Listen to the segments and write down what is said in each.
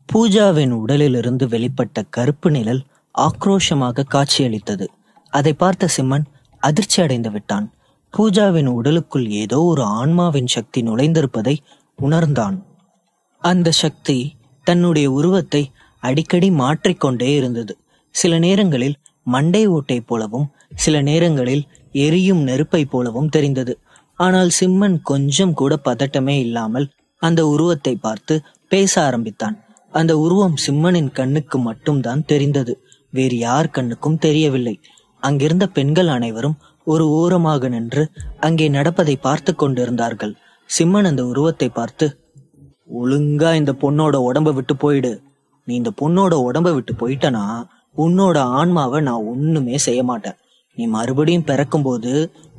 பூஜாவின் உடலிலிருந்து வெளிப்பட்ட கருப்பு நிழல் ஆக்ரோஷமாக காட்சியளித்தது. அதை பார்த்த சிம்மன் அதிர்ச்சி அடைந்து விட்டான். பூஜாவின் உடலுக்குள் ஏதோ ஒரு ஆன்மாவின் சக்தி நுழைந்திருப்பதை உணர்ந்தான். அந்த சக்தி தன்னுடைய உருவத்தை அடிக்கடி மாற்றிக்கொண்டே இருந்தது. சில நேரங்களில் மண்டை ஓட்டை போலவும் சில நேரங்களில் எரியும் நெருப்பை போலவும் தெரிந்தது. ஆனால் சிம்மன் கொஞ்சம் கூட பதட்டமே இல்லாமல் அந்த உருவத்தை பார்த்து பேச ஆரம்பித்தான். அந்த உருவம் சிம்மனின் கண்ணுக்கு மட்டும்தான் தெரிந்தது, வேறு யார் கண்ணுக்கும் தெரியவில்லை. அங்கிருந்த பெண்கள் அனைவரும் ஒரு ஓரமாக நின்று அங்கே நடப்பதை பார்த்து கொண்டிருந்தார்கள். சிம்மன் அந்த உருவத்தை பார்த்து, ஒழுங்கா இந்த பொண்ணோட உடம்ப விட்டு போயிடு. நீ இந்த பொண்ணோட உடம்ப விட்டு போயிட்டனா உன்னோட ஆன்மாவை நான் ஒண்ணுமே செய்ய மாட்டேன். நீ மறுபடியும் பிறக்கும்போது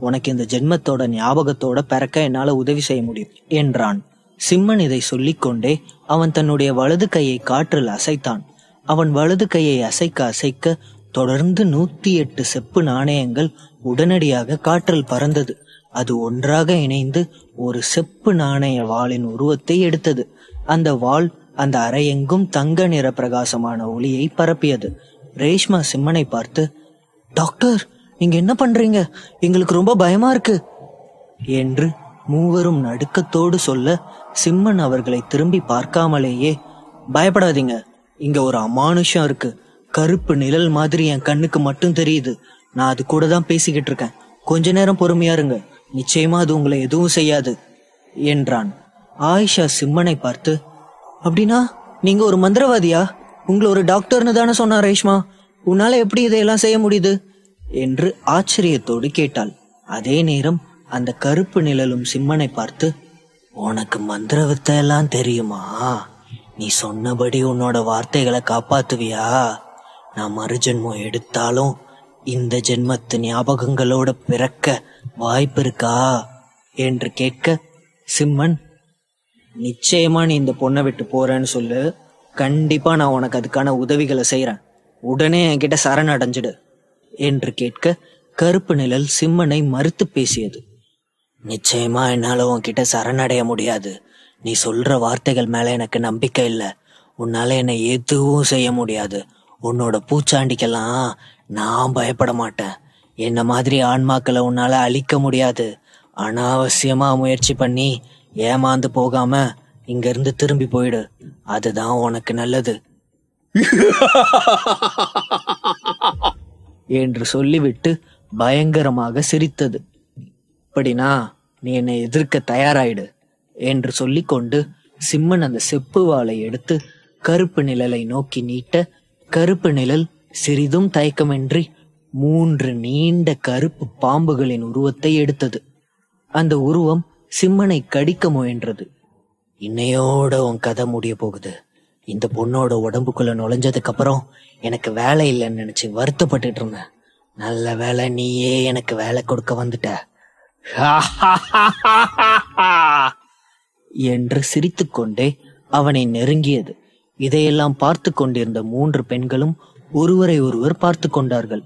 உனக்கு இந்த ஜென்மத்தோட ஞாபகத்தோட பிறக்க என்னால உதவி செய்ய முடியும் என்றான். சிம்மன் இதை சொல்லிக்கொண்டே அவன் தன்னுடைய வலது கையை காற்றில் அசைத்தான். அவன் வலது கையை அசைக்க அசைக்க தொடர்ந்து 108 செப்பு நாணயங்கள் உடனடியாக காற்றில் பறந்தது. அது ஒன்றாக இணைந்து ஒரு செப்பு நாணய வாளின் உருவத்தை எடுத்தது. அந்த வாள் அந்த அறையெங்கும் தங்க நிற பிரகாசமான ஒளியை பரப்பியது. ரேஷ்மா சிம்மனை பார்த்து, டாக்டர், நீங்க என்ன பண்றீங்க? எங்களுக்கு ரொம்ப பயமா இருக்கு என்று மூவரும் நடுக்கத்தோடு சொல்ல, சிம்மன் அவர்களை திரும்பி பார்க்காமலேயே, பயப்படாதீங்க, இங்க ஒரு அமானுஷம் இருக்கு. கருப்பு நிழல் மாதிரி என் கண்ணுக்கு மட்டும் தெரியுது. நான் அது கூட தான் பேசிக்கிட்டு இருக்கேன். கொஞ்ச நேரம் பொறுமையா இருங்க, நிச்சயமா அது உங்களை எதுவும் செய்யாது என்றான். ஆயிஷா சிம்மனை பார்த்து, அப்படின்னா நீங்க ஒரு மந்திரவாதியா? உங்களை ஒரு டாக்டர்னு தானே சொன்னா ரேஷ்மா. உன்னால எப்படி இதையெல்லாம் செய்ய முடியுது என்று ஆச்சரியத்தோடு கேட்டாள். அதே நேரம் அந்த கருப்பு நிழலும் சிம்மனை பார்த்து, உனக்கு மந்திர வித்தை எல்லாம் தெரியுமா? நீ சொன்னபடி உன்னோட வார்த்தைகளை காப்பாத்துவியா? நான் மறுஜென்மம் எடுத்தாலும் இந்த ஜென்மத்து ஞாபகங்களோட பிறக்க வாய்ப்பு இருக்கா என்று கேட்க, சிம்மன், நிச்சயமா நீ இந்த பொண்ணை விட்டு போறேன்னு சொல்லு. கண்டிப்பா நான் உனக்கு அதுக்கான உதவிகளை செய்யறேன். உடனே என்கிட்ட சரணடைஞ்சிடு என்று கேட்க, கருப்பு நிழல் சிம்மனை மறுத்து பேசியது. நிச்சயமா என்னால உன்கிட்ட சரணடைய முடியாது. நீ சொல்ற வார்த்தைகள் மேல எனக்கு நம்பிக்கை இல்ல. உன்னால என்னை எதுவும் செய்ய முடியாது. உன்னோட பூச்சாண்டிக்கெல்லாம் நான் பயப்பட மாட்டேன். என்ன மாதிரி ஆன்மாக்களை உன்னால அழிக்க முடியாது. அனாவசியமா முயற்சி பண்ணி ஏமாந்து போகாம இங்க இருந்து திரும்பி போயிடு. அதுதான் உனக்கு நல்லது என்று சொல்லிவிட்டு பயங்கரமாக சிரித்தது. அப்படின்னா நீ என்னை எதிர்க்க தயாராயிடு என்று சொல்லிக்கொண்டு சிம்மன் அந்த செப்பு வாளை எடுத்து கருப்பு நிழலை நோக்கி நீட்ட, கருப்பு நிழல் சிறிதும் தயக்கமின்றி 3 நீண்ட கருப்பு பாம்புகளின் உருவத்தை எடுத்தது. அந்த உருவம் சிம்மனை கடிக்க முயன்றது. இன்னையோட உன் கதை முடிய போகுது. இந்த பொண்ணோட உடம்புக்குள்ள நுழைஞ்சதுக்கு அப்புறம் எனக்கு வேலை இல்லைன்னு நினைச்சு வருத்தப்பட்டுட்டு இருந்தேன். நல்ல வேலை, நீயே எனக்கு வேலை கொடுக்க வந்துட்ட என்று சிரித்துக்கொண்டே அவனை நெருங்கியது. இதையெல்லாம் பார்த்து கொண்டிருந்த 3 பெண்களும் ஒருவரை ஒருவர் பார்த்து கொண்டார்கள்.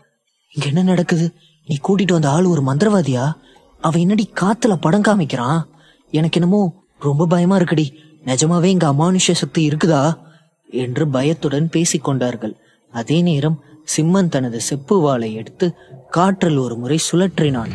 இங்க என்ன நடக்குது? நீ கூட்டிட்டு வந்த ஆள் ஒரு மந்திரவாதியா? அவன் என்னடி காத்துல படம் காமிக்கிறான்? எனக்கு என்னமோ ரொம்ப பயமா இருக்குடி. நிஜமாவே இங்க அமானுஷ சக்தி இருக்குதா என்று பயத்துடன் பேசிக்கொண்டார்கள். அதே நேரம் சிம்மன் தனது செப்பு வாளை எடுத்து காற்றில் ஒரு முறை சுழற்றினான்.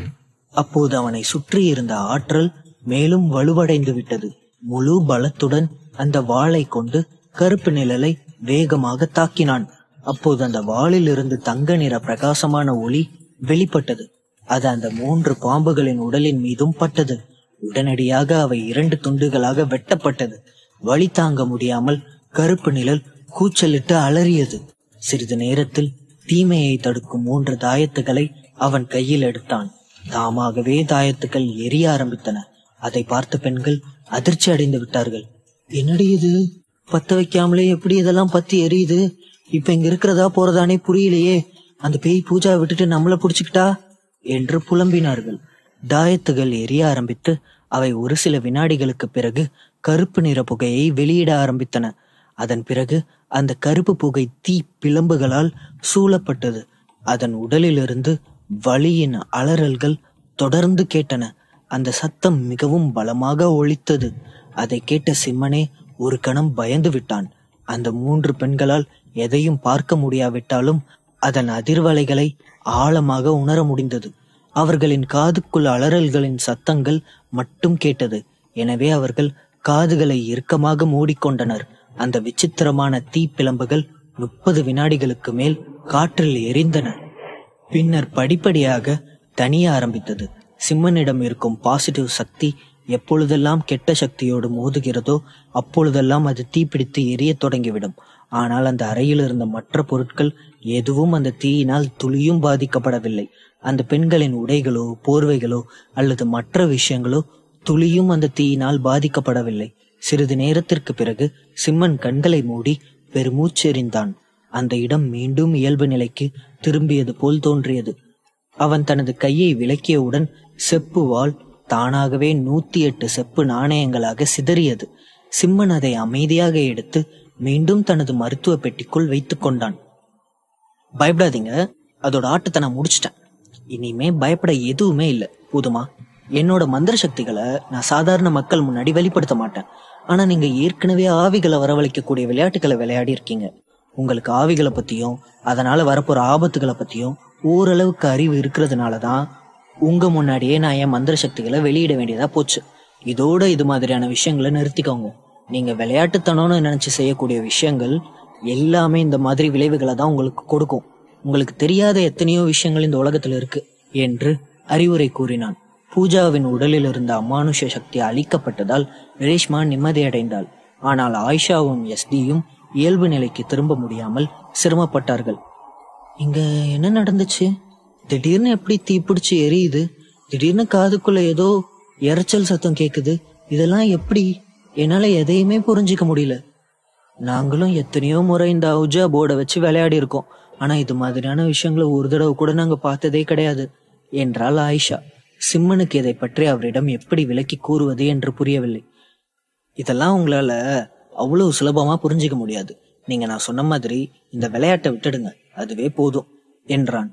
அப்போது அவனை சுற்றி இருந்த ஆற்றல் மேலும் வலுவடைந்து விட்டது. முழு பலத்துடன் அந்த வாளை கொண்டு கருப்பு நிழலை வேகமாக தாக்கினான். அப்போது அந்த வாளில் இருந்து தங்க நிற பிரகாசமான ஒளி வெளிப்பட்டது. அது அந்த 3 பாம்புகளின் உடலின் மீதும் பட்டது. உடனடியாக அவை 2 துண்டுகளாக வெட்டப்பட்டது. வலி தாங்க முடியாமல் கருப்பு நிழல் கூச்சலிட்டு அலறியது. சிறிது நேரத்தில் தீமையை தடுக்கும் 3 தாயத்துகளை அவன் கையில் எடுத்தான். தாமாகவே தாயத்துக்கள் எரிய ஆரம்பித்தன. அதை பார்த்த பெண்கள் அதிர்ச்சி அடைந்து விட்டார்கள். என்னடி இது? பத்த வைக்காமலே எப்படி இதெல்லாம் பத்தி எரியுது? இப்ப இங்க இருக்கிறதா போறதானே புரியலையே. அந்த பேய் பூஜா விட்டுட்டு நம்மள புடிச்சுக்கிட்டா என்று புலம்பினார்கள். தாயத்துகள் எரிய ஆரம்பித்து அவை ஒரு சில வினாடிகளுக்கு பிறகு கருப்பு நிற புகையை வெளியிட ஆரம்பித்தன. அதன் பிறகு அந்த கருப்பு புகை தீ பிளம்புகளால் சூழப்பட்டது. அதன் உடலிலிருந்து வலியின் அலறல்கள் தொடர்ந்து கேட்டன. அந்த சத்தம் மிகவும் பலமாக ஒலித்தது. அதை கேட்ட சிம்மனே ஒரு கணம் பயந்து விட்டான். அந்த 3 பெண்களால் எதையும் பார்க்க முடியாவிட்டாலும் அதன் அதிர்வலைகளை ஆழமாக உணர முடிந்தது. அவர்களின் காதுக்குள் அலறல்களின் சத்தங்கள் மட்டும் கேட்டது. எனவே அவர்கள் காதுகளை இறுக்கமாக மூடிக்கொண்டனர். அந்த விசித்திரமான தீப்பிழம்புகள் 30 வினாடிகளுக்கு மேல் காற்றில் எரிந்தன. பின்னர் படிப்படியாக தனிய ஆரம்பித்தது. சிம்மனிடம் இருக்கும் பாசிட்டிவ் சக்தி எப்பொழுதெல்லாம் கெட்ட சக்தியோடு மோதுகிறதோ அப்பொழுதெல்லாம் அது தீப்பிடித்து எரிய தொடங்கிவிடும். ஆனால் அந்த அறையில் இருந்த மற்ற பொருட்கள் எதுவும் அந்த தீயினால் துளியும் பாதிக்கப்படவில்லை. அந்த பெண்களின் உடைகளோ போர்வைகளோ அல்லது மற்ற விஷயங்களோ துளியும் அந்த தீயினால் பாதிக்கப்படவில்லை. சிறிது நேரத்திற்கு பிறகு சிம்மன் கண்களை மூடி பெருமூச்செறிந்தான். அந்த இடம் மீண்டும் இயல்பு நிலைக்கு திரும்பியது போல் தோன்றியது. அவன் தனது கையை விலக்கியவுடன் செப்பு வாள் தானாகவே 108 செப்பு நாணயங்களாக சிதறியது. சிம்மன் அதை அமைதியாக எடுத்து மீண்டும் தனது மருத்துவ பெட்டிக்குள் வைத்துக் கொண்டான். பயப்படாதீங்க, அதோட ஆட்டத்தை நான் முடிச்சிட்டேன். இனிமே பயப்பட எதுவுமே இல்லை, போதுமா? என்னோட மந்திர சக்திகளை நான் சாதாரண மக்கள் முன்னாடி வெளிப்படுத்த மாட்டேன். ஆனா நீங்க ஏற்கனவே ஆவிகளை வரவழைக்கக்கூடிய விளையாட்டுகளை விளையாடி இருக்கீங்க. உங்களுக்கு ஆவிகளை பத்தியும் அதனால வரப்போற ஆபத்துகளை பத்தியும் ஓரளவுக்கு அறிவு இருக்கிறதுனாலதான் உங்க முன்னாடியே நான் என் மந்திர சக்திகளை வெளியிட வேண்டியதா போச்சு. இதோட இது மாதிரியான விஷயங்களை நிறுத்திக்கோங்க. நீங்க விளையாட்டுத்தனம்னு நினைச்சு செய்யக்கூடிய விஷயங்கள் எல்லாமே இந்த மாதிரி விளைவுகளை தான் உங்களுக்கு கொடுக்கும். உங்களுக்கு தெரியாத எத்தனையோ விஷயங்கள் இந்த உலகத்துல இருக்கு என்று அறிவுரை கூறினான். பூஜாவின் உடலில் இருந்த அமானுஷ சக்தி அழிக்கப்பட்டதால் ரேஷ்மா நிம்மதியடைந்தாள். ஆனால் ஆயிஷாவும் எஸ்டியும் இயல்பு நிலைக்கு திரும்ப முடியாமல் சிரமப்பட்டார்கள். இங்க என்ன நடந்துச்சு? திடீர்னு எப்படி தீப்பிடிச்சு எரியுது? திடீர்னு காதுக்குள்ள ஏதோ இரைச்சல் சத்தம் கேக்குது. இதெல்லாம் எப்படி? என்னால எதையுமே புரிஞ்சிக்க முடியல. நாங்களும் எத்தனையோ முறை இந்த அவுஜா போர்டை வச்சு விளையாடி இருக்கோம். ஆனா இது மாதிரியான விஷயங்களை ஒரு தடவை கூட நாங்க பார்த்ததே கிடையாது என்றாள் ஆயிஷா. சிம்மனுக்கு இதை பற்றி அவரிடம் எப்படி விளக்கி கூறுவது என்று புரியவில்லை. இதெல்லாம் உங்களால அவ்வளவு சுலபமா புரிஞ்சிக்க முடியாது. நீங்க நான் சொன்ன மாதிரி இந்த விளையாட்டை விட்டுடுங்க, அதுவே போதும் என்றான்.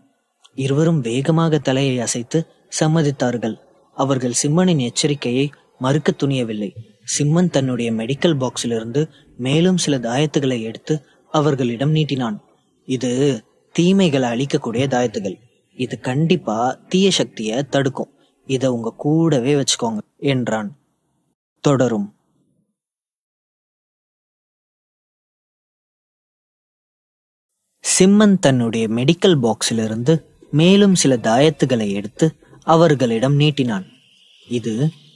இருவரும் வேகமாக தலையை அசைத்து சம்மதித்தார்கள். அவர்கள் சிம்மனின் எச்சரிக்கையை மறுக்க துணியவில்லை. சிம்மன் தன்னுடைய மெடிக்கல் பாக்ஸிலிருந்து மேலும் சில தாயத்துகளை எடுத்து அவர்களிடம் நீட்டினான். இது தீமைகளை அழிக்கக்கூடிய தாயத்துகள். இது கண்டிப்பா தீய சக்தியை தடுக்கும். இத உங்க கூடவே வச்சுக்கோங்க என்றான். தொடரும். சிம்மன் தன்னுடைய மெடிக்கல் பாக்ஸிலிருந்து மேலும் சில தாயத்துகளை எடுத்து அவர்களிடம் நீட்டினான். இது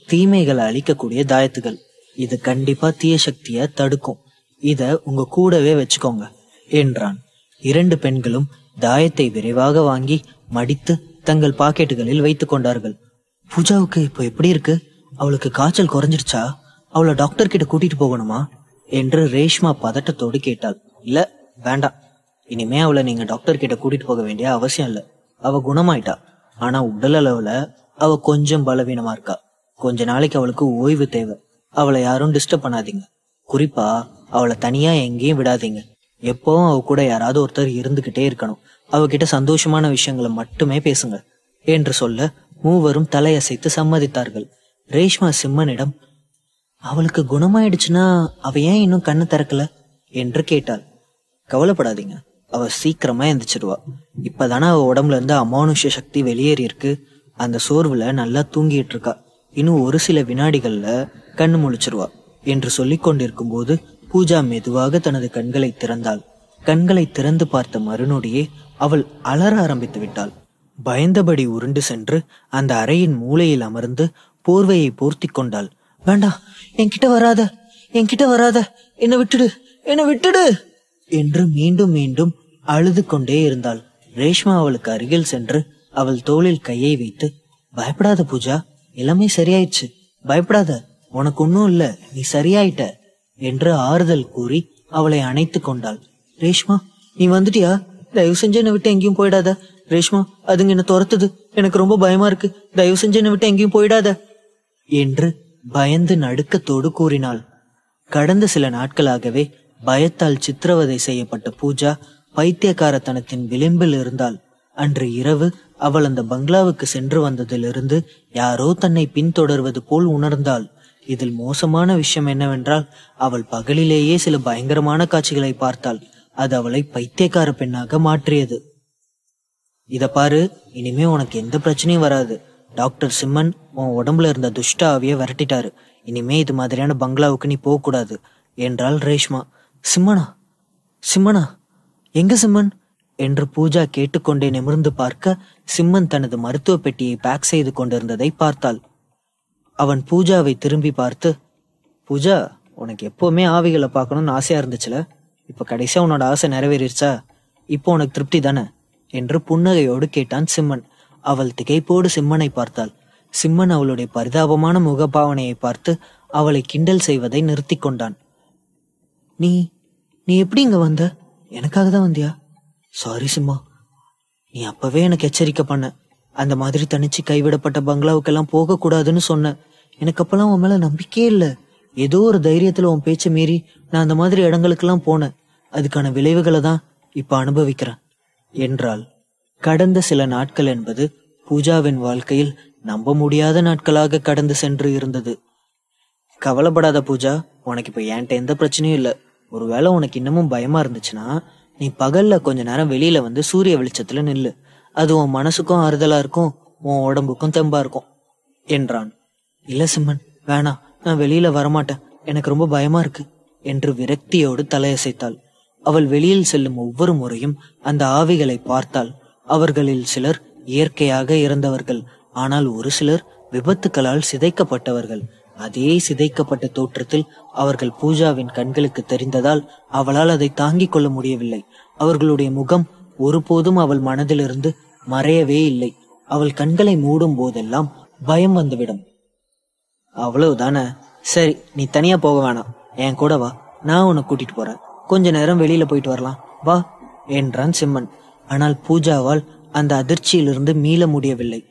தீமைகளை அழிக்கக்கூடிய தாயத்துகள். இது கண்டிப்பா தீய சக்தியை தடுக்கும். இத உங்க கூடவே வச்சுக்கோங்க என்றான். 2 பெண்களும் தாயத்தை விரைவாக வாங்கி மடித்து தங்கள் பாக்கெட்டுகளில் வைத்துக் கொண்டார்கள். பூஜாவுக்கு இப்போ எப்படி இருக்கு? அவளுக்கு காய்ச்சல் குறைஞ்சிருச்சா? அவளை டாக்டர் கிட்ட கூட்டிட்டு போகணுமா என்று ரேஷ்மா பதட்டத்தோடு கேட்டாள். இல்ல, வேண்டாம். இனிமே அவளை நீங்க டாக்டர் கிட்ட கூட்டிட்டு போக வேண்டிய அவசியம் இல்ல. அவ குணமாயிட்டா. ஆனா உடல் அளவுல அவ கொஞ்சம் பலவீனமா இருக்கா. கொஞ்ச நாளைக்கு அவளுக்கு ஓய்வு தேவை. அவளை யாரும் டிஸ்டர்ப் பண்ணாதீங்க. குறிப்பா அவளை தனியா எங்கேயும் விடாதீங்க. எப்பவும் அவ கூட யாராவது ஒருத்தர் இருந்துகிட்டே இருக்கணும். அவகிட்ட சந்தோஷமான விஷயங்களை மட்டுமே பேசுங்க என்று சொல்ல மூவரும் தலையசைத்து சம்மதித்தார்கள். ரேஷ்மா சிம்மனிடம், அவளுக்கு குணமாயிடுச்சுன்னா அவ ஏன் இன்னும் கண்ணு திறக்கல என்று கேட்டாள். கவலைப்படாதீங்க, அவ சீக்கிரமா எந்திரிச்சிடுவா. இப்பதானே அவ உடம்புல இருந்து அமானுஷ சக்தி வெளியேறி இருக்கு. அந்த சோர்வுல நல்லா தூங்கிட்டு இருக்கா. இன்னும் ஒரு சில வினாடிகள்ல கண்ணு முழிச்சிருவா என்று சொல்லிக் கொண்டிருக்கும் போது பூஜா மெதுவாக தனது கண்களை திறந்தாள். கண்களை திறந்து பார்த்த மறுநொடியே அவள் அலற ஆரம்பித்து விட்டாள். பயந்தபடி உருண்டு சென்று அந்த அறையின் மூலையில் அமர்ந்து போர்வையை போர்த்தி கொண்டாள். வேண்டாம், என்கிட்ட வராத, என்கிட்ட வராத, என்ன விட்டுடு, என்ன விட்டுடு என்று மீண்டும் மீண்டும் அழுது கொண்டே இருந்தாள். ரேஷ்மா அவளுக்கு அருகில் சென்று அவள் தோளில் கையை வைத்து, பயப்படாத பூஜா, எல்லாமே சரியாயிடுச்சு, பயப்படாத, உனக்கு ஒன்னும் இல்ல, நீ சரியாயிட்ட என்று ஆறுதல் கூறி அவளை அணைத்து கொண்டாள். ரேஷ்மா, நீ வந்துட்டியா? தயவு செஞ்சு என்னை விட்டு எங்கேயும் போயிடாத. ரேஷ்மா, அதுங்க என்ன துரத்துது, எனக்கு ரொம்ப பயமா இருக்கு, தயவு செஞ்சு என்னை விட்டு எங்கேயும் போயிடாத என்று பயந்து நடுக்கத்தோடு கூறினாள். கடந்த சில நாட்களாகவே பயத்தால் சித்திரவதை செய்யப்பட்ட பூஜா பைத்தியக்காரத்தனத்தின் விளிம்பில் இருந்தாள். அன்று இரவு அவள் அந்த பங்களாவுக்கு சென்று வந்ததிலிருந்து யாரோ தன்னை பின்தொடர்வது போல் உணர்ந்தாள். இதில் மோசமான விஷயம் என்னவென்றால் அவள் பகலிலேயே சில பயங்கரமான காட்சிகளை பார்த்தாள். அது அவளை பைத்தியக்கார பெண்ணாக மாற்றியது. இத பாரு, இனிமே உனக்கு எந்த பிரச்சனையும் வராது. டாக்டர் சிம்மன் உன் உடம்புல இருந்த துஷ்ட ஆவிய விரட்டிட்டாரு. இனிமே இது மாதிரியான பங்களாவுக்கு நீ போக கூடாது என்றாள் ரேஷ்மா. சிம்மனா? சிம்மனா? எங்க சிம்மன் என்று பூஜா கேட்டுக்கொண்டே நிமிர்ந்து பார்க்க சிம்மன் தனது மருத்துவ பெட்டியை பேக் செய்து கொண்டிருந்ததை பார்த்தாள். அவன் பூஜாவை திரும்பி பார்த்து, பூஜா, உனக்கு எப்பவுமே ஆவிகளை பார்க்கணும்னு ஆசையா இருந்துச்சுல, இப்ப கடைசியா உன்னோட ஆசை நிறைவேறிடுச்சா? இப்போ உனக்கு திருப்தி தானே என்று புன்னகையோடு கேட்டான் சிம்மன். அவள் திகைப்போடு சிம்மனை பார்த்தாள். சிம்மன் அவளுடைய பரிதாபமான முகபாவனையை பார்த்து அவளை கிண்டல் செய்வதை நிறுத்தி கொண்டான். நீ நீ எப்படி இங்க வந்த? எனக்காக தான் வந்தியா? சாரி சிம்மா, நீ அப்பவே எனக்கு எச்சரிக்கை பண்ண. அந்த மாதிரி தனிச்சு கைவிடப்பட்ட பங்களாவுக்கெல்லாம் போக கூடாதுன்னு சொன்ன. எனக்கு அப்பெல்லாம் உன் மேல நம்பிக்கையே இல்ல. ஏதோ ஒரு தைரியத்துல உன் பேச்சை மீறி நான் அந்த மாதிரி இடங்களுக்கெல்லாம் போனேன். அதுக்கான விளைவுகளை தான் இப்ப அனுபவிக்கிறேன் என்றாள். கடந்த சில நாட்கள் என்பது பூஜாவின் வாழ்க்கையில் நம்ப முடியாத நாட்களாக கடந்து சென்று இருந்தது. கவலைப்படாத பூஜா, உனக்கு இப்ப என்கிட்ட எந்த பிரச்சனையும் இல்ல. ஒருவேளை உனக்கு இன்னமும் பயமா இருந்துச்சுன்னா நீ பகல்ல கொஞ்ச நேரம் வெளியில வந்து சூரிய வெளிச்சத்துல நில்லு. அது உன் மனசுக்கும் ஆறுதலா இருக்கும், உன் உடம்புக்கும் தெம்பா இருக்கும் என்றான். இல்ல சிம்மன், வேணாம், நான் வெளியில வரமாட்டேன், எனக்கு ரொம்ப பயமா இருக்கு என்று விரக்தியோடு தலையசைத்தாள். அவள் வெளியில் செல்லும் ஒவ்வொரு முறையும் அந்த ஆவிகளை பார்த்தாள். அவர்களில் சிலர் இயற்கையாக இறந்தவர்கள், ஆனால் ஒரு சிலர் விபத்துக்களால் சிதைக்கப்பட்டவர்கள். அதே சிதைக்கப்பட்ட தோற்றத்தில் அவர்கள் பூஜாவின் கண்களுக்கு தெரிந்ததால் அவளால் அதை தாங்கிக் கொள்ள முடியவில்லை. அவர்களுடைய முகம் ஒருபோதும் அவள் மனதிலிருந்து மறையவே இல்லை. அவள் கண்களை மூடும் போதெல்லாம் பயம் வந்துவிடும். அவ்வளவுதானே, சரி, நீ தனியா போக வேணாம், என் கூட வா, நான் உன்னை கூட்டிட்டு போறேன். கொஞ்ச நேரம் வெளியில போயிட்டு வரலாம், வா என்றான் சிம்மன். ஆனால் பூஜாவால் அந்த அதிர்ச்சியிலிருந்து மீள முடியவில்லை.